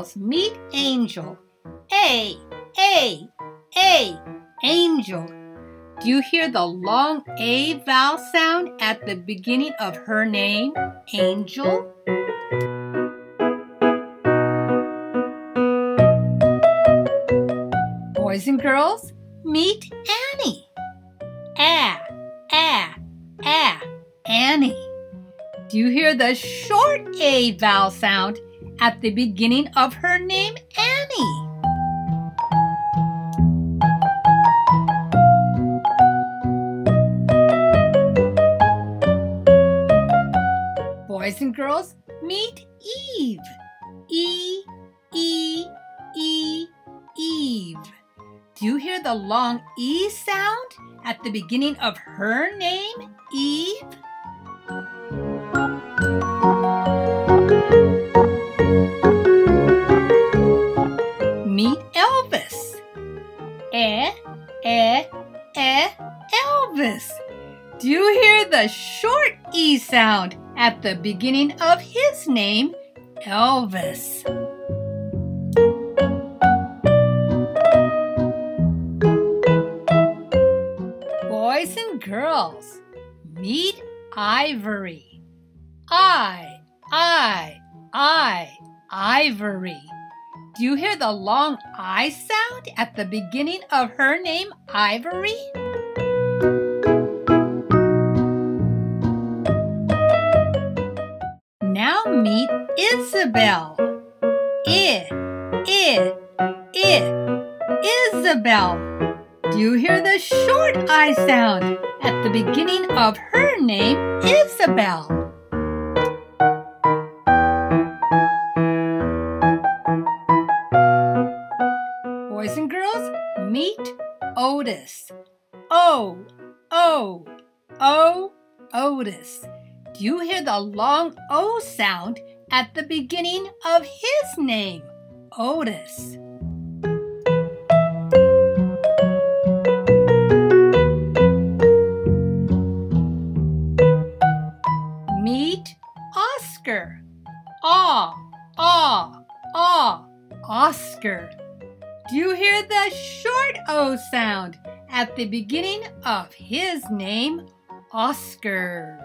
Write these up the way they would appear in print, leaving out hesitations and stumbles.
girls, meet Angel. A, Angel. Do you hear the long A vowel sound at the beginning of her name, Angel? Boys and girls, meet Annie. Annie. Do you hear the short A vowel sound at the beginning of her name, Annie? Boys and girls, meet Eve. Eve. Do you hear the long E sound at the beginning of her name, Eve? Meet Elvis. Elvis. Do you hear the short E sound at the beginning of his name, Elvis? Boys and girls, meet Ivory. Ivory. Do you hear the long I sound at the beginning of her name, Ivory? Now meet Isabel. Isabel. Do you hear the short I sound at the beginning of her name, Isabel? Boys and girls, meet Otis. Otis. Do you hear the long O sound at the beginning of his name, Otis? Meet Oscar. Oscar. Do you hear the short O sound at the beginning of his name, Oscar?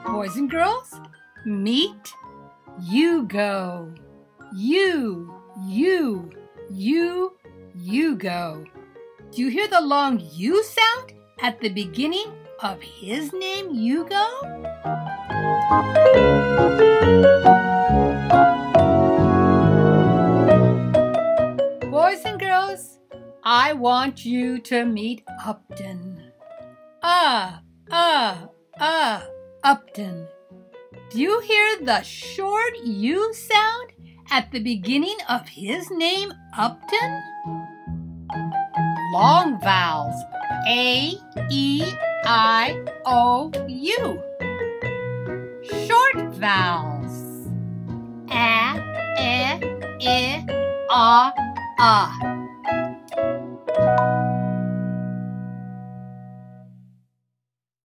Boys and girls, meet Hugo. Hugo. Do you hear the long U sound at the beginning of his name, Hugo? Boys and girls, I want you to meet Upton. Upton. Do you hear the short U sound at the beginning of his name, Upton? Long vowels, A, E, I, O, U. Short vowels, A, E, I,